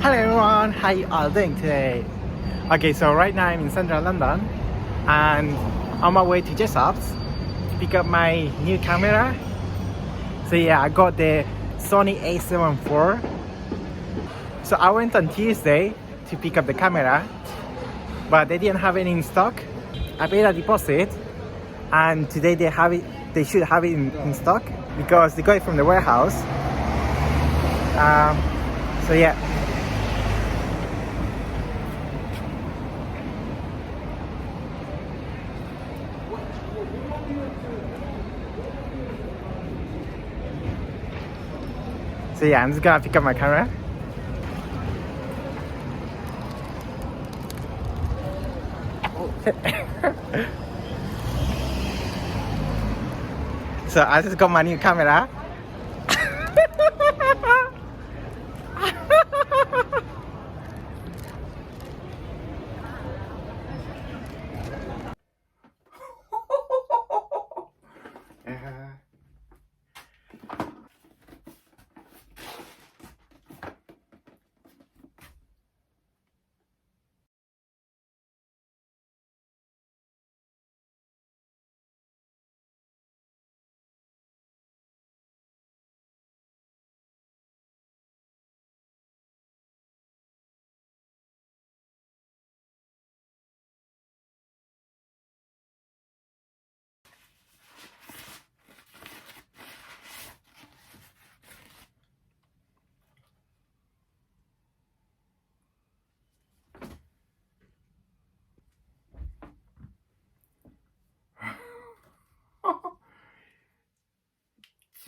Hello everyone, how you all doing today? Okay, so right now I'm in central London and on my way to Jessop's to pick up my new camera. So yeah, I got the Sony A7 IV. So I went on Tuesday to pick up the camera, but they didn't have it in stock. I paid a deposit and today they should have it in stock because they got it from the warehouse. So yeah. So yeah, I'm just gonna pick up my camera. So I just got my new camera.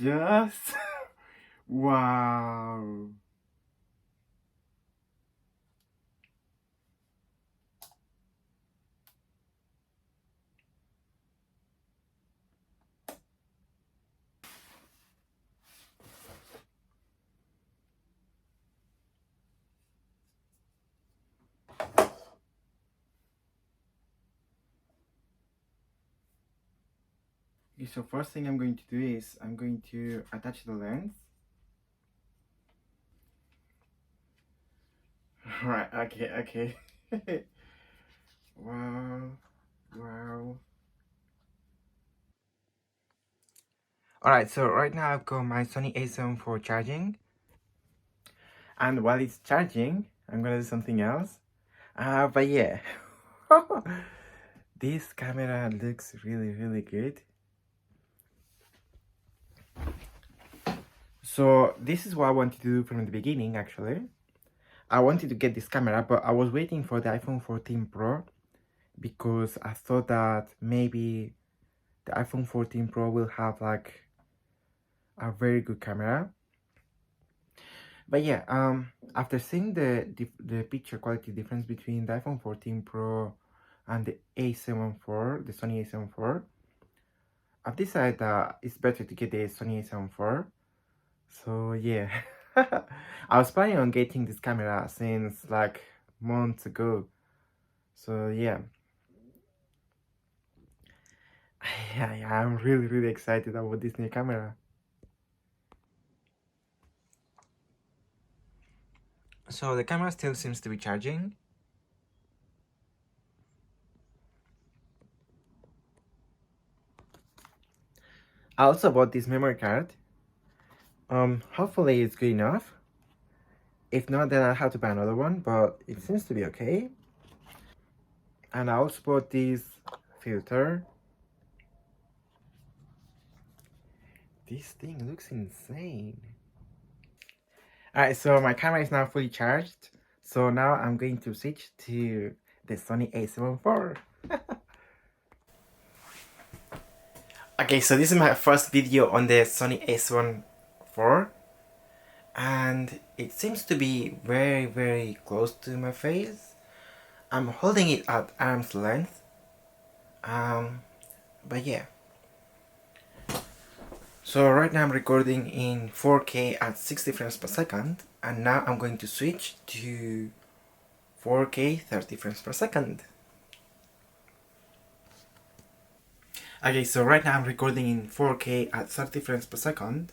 Just wow. Okay, so first thing I'm going to do is I'm going to attach the lens. Right, okay. Wow, wow. Alright, so right now I've got my Sony A7 for charging. And while it's charging, I'm gonna do something else. But yeah. This camera looks really good. So this is what I wanted to do from the beginning actually. I wanted to get this camera, but I was waiting for the iPhone 14 Pro because I thought that maybe the iPhone 14 Pro will have like a very good camera. But yeah, after seeing the picture quality difference between the iPhone 14 Pro and the A7 IV, the Sony A7 IV, I've decided that it's better to get the Sony A7 IV. So yeah, I was planning on getting this camera since like months ago. So yeah, yeah, I'm really excited about this new camera. So the camera still seems to be charging. I also bought this memory card. Hopefully it's good enough. If not, then I'll have to buy another one, but it seems to be okay. And I also bought this filter. This thing looks insane. Alright, so my camera is now fully charged. So now I'm going to switch to the Sony A7 IV. Okay, so this is my first video on the Sony A7 IV. And it seems to be very close to my face. I'm holding it at arm's length. But yeah. So right now I'm recording in 4K at 60 frames per second, and now I'm going to switch to 4K 30 frames per second. Okay, so right now I'm recording in 4K at 30 frames per second,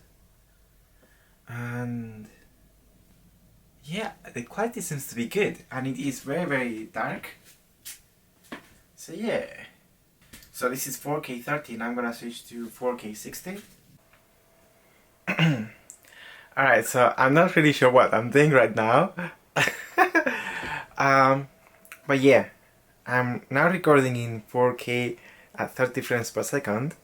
and Yeah, the quality seems to be good, and it is very, very dark. So yeah. So this is 4K 30, and I'm gonna switch to 4K 60. Alright, so I'm not really sure what I'm doing right now. But yeah, I'm now recording in 4K at 30 frames per second.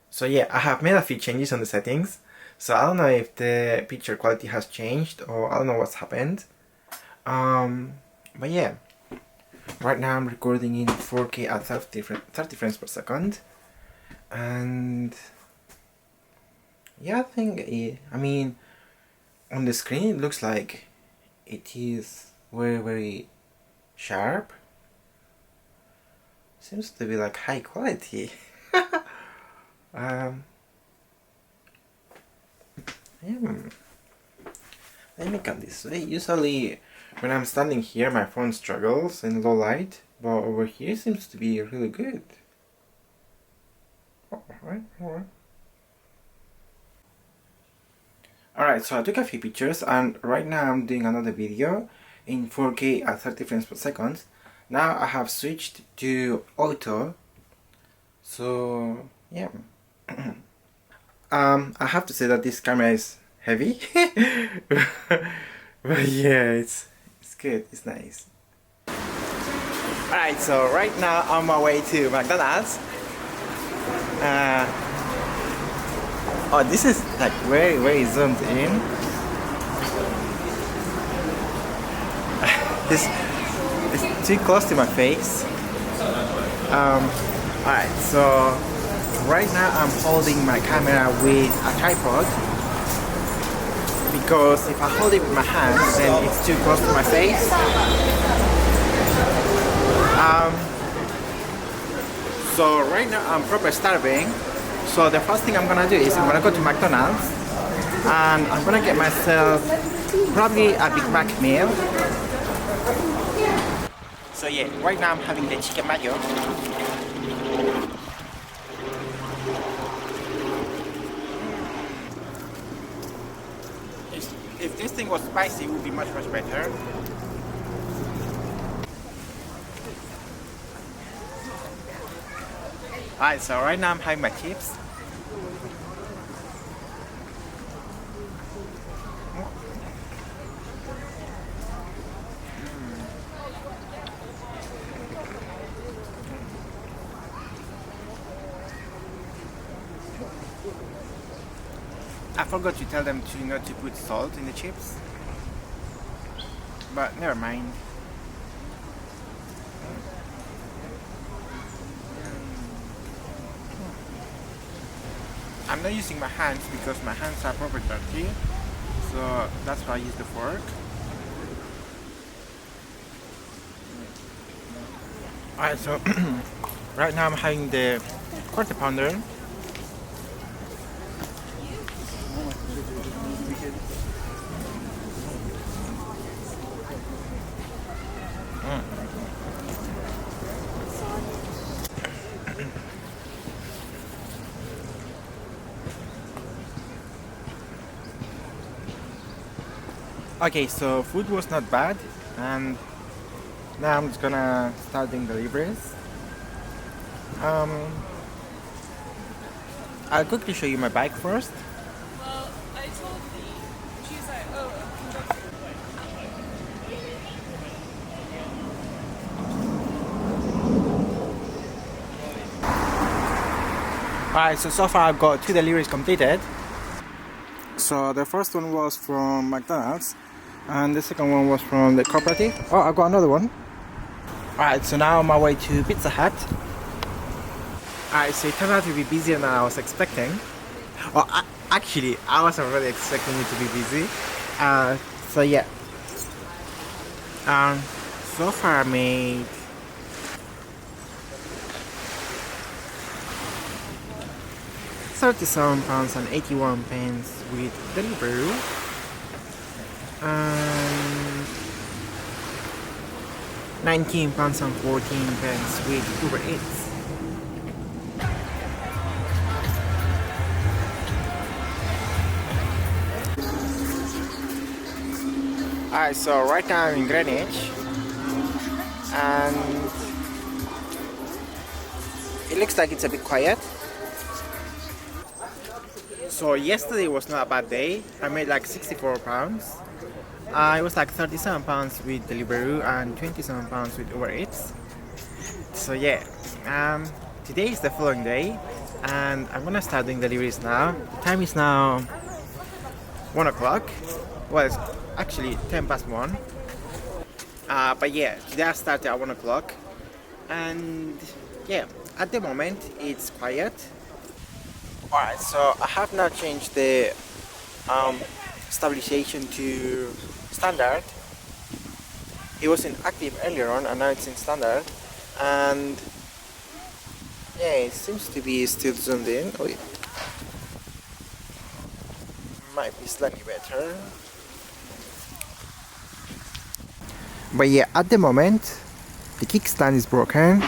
So yeah, I have made a few changes on the settings. So I don't know if the picture quality has changed, or I don't know what's happened. But yeah, right now I'm recording in 4K at 30 frames per second. And yeah, I mean, on the screen it looks like it is very, very sharp. Seems to be like high quality. Yeah. Let me come this way. Usually when I'm standing here my phone struggles in low light, but over here it seems to be really good. Alright. Alright, so I took a few pictures, and right now I'm doing another video in 4K at 30 frames per second. Now I have switched to auto. So yeah. I have to say that this camera is heavy. But yeah, it's good, it's nice. Alright, so right now I'm on my way to McDonald's. Oh, this is like very, very zoomed in. It's too close to my face. Alright, so right now I'm holding my camera with a tripod, because if I hold it with my hands then it's too close to my face. So right now I'm proper starving. So the first thing I'm gonna do is I'm gonna go to McDonald's, and I'm gonna get myself probably a Big Mac meal. So yeah, right now I'm having the chicken mayo. If this thing was spicy, it would be much better. Alright, so right now I'm having my chips. I forgot to tell them to not to put salt in the chips, but never mind. I'm not using my hands because my hands are proper dirty, so that's why I use the fork. Alright, so right now I'm having the quarter pounder. Okay, so food was not bad, and now I'm just gonna start doing deliveries. I'll quickly show you my bike first. Well, I told me, she's like, oh, Alright, so far I've got 2 deliveries completed. So the first one was from McDonald's, and the second one was from the cooperative. Oh, I got another one. Alright, so now on my way to Pizza Hut. Alright, so it turned out to be busier than I was expecting. Oh, actually, I wasn't really expecting it to be busy. So yeah. So far I made £37 and 81 pence with Deliveroo, and £19 and 14 pence with Uber Eats. Alright, so right now I'm in Greenwich and it looks like it's a bit quiet. So yesterday was not a bad day. I made like £64. It was like £37 with Deliveroo and £27 with Uber Eats. So yeah, today is the following day and I'm gonna start doing deliveries now. The time is now 1 o'clock. Well, it's actually 10 past 1. But yeah, today I started at 1 o'clock and yeah, at the moment it's quiet. Alright, so I have now changed the stabilization to standard. It was in active earlier on and now it's in standard, and yeah, it seems to be still zoomed in. Oh, yeah. Might be slightly better. But yeah, at the moment the kickstand is broken.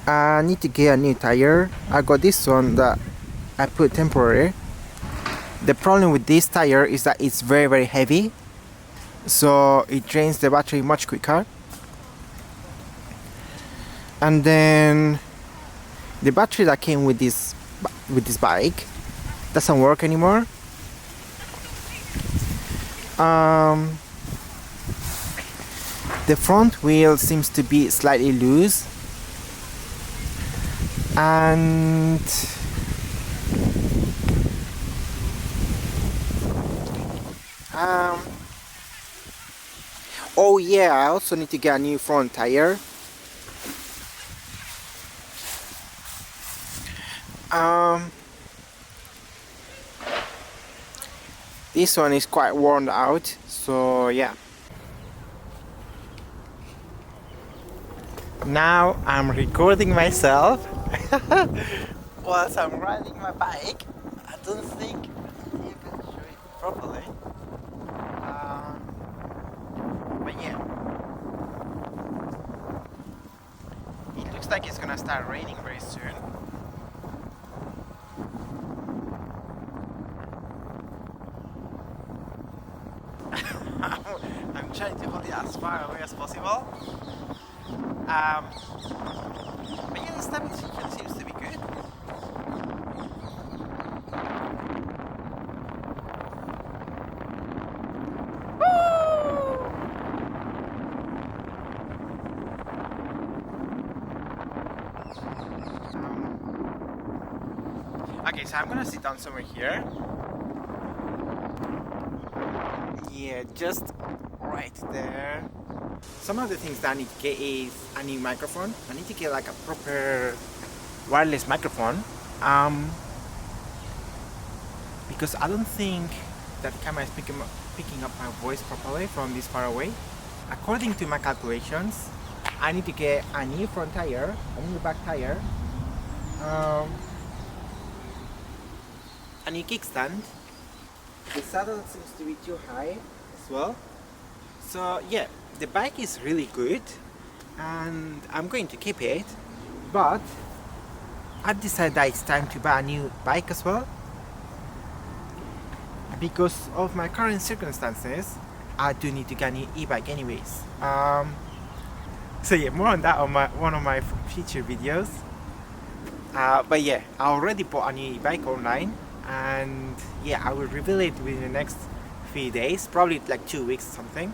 I need to get a new tire. I got this one that I put temporary. The problem with this tire is that it's very heavy, so it drains the battery much quicker. And then the battery that came with this bike doesn't work anymore. The front wheel seems to be slightly loose, and oh yeah, I also need to get a new front tire. This one is quite worn out, so yeah. Now I'm recording myself whilst I'm riding my bike. I don't think you can show it properly. But yeah, it looks like it's gonna start raining very soon. I'm trying to hold it as far away as possible. But yeah, the stabilization seems to be good. Okay, so I'm gonna sit down somewhere here. Yeah, just right there. Some of the things that I need to get is a new microphone. I need to get like a proper wireless microphone. Because I don't think that the camera is picking up my voice properly from this far away. According to my calculations, I need to get a new front tire, a new back tire, a new kickstand. The saddle seems to be too high as well. So yeah, the bike is really good and I'm going to keep it, but I've decided that it's time to buy a new bike as well. Because of my current circumstances, I do need to get a new e-bike anyways. So yeah, more on that on one of my future videos. But yeah, I already bought a new e-bike online, and yeah, I will reveal it within the next few days, probably like 2 weeks or something.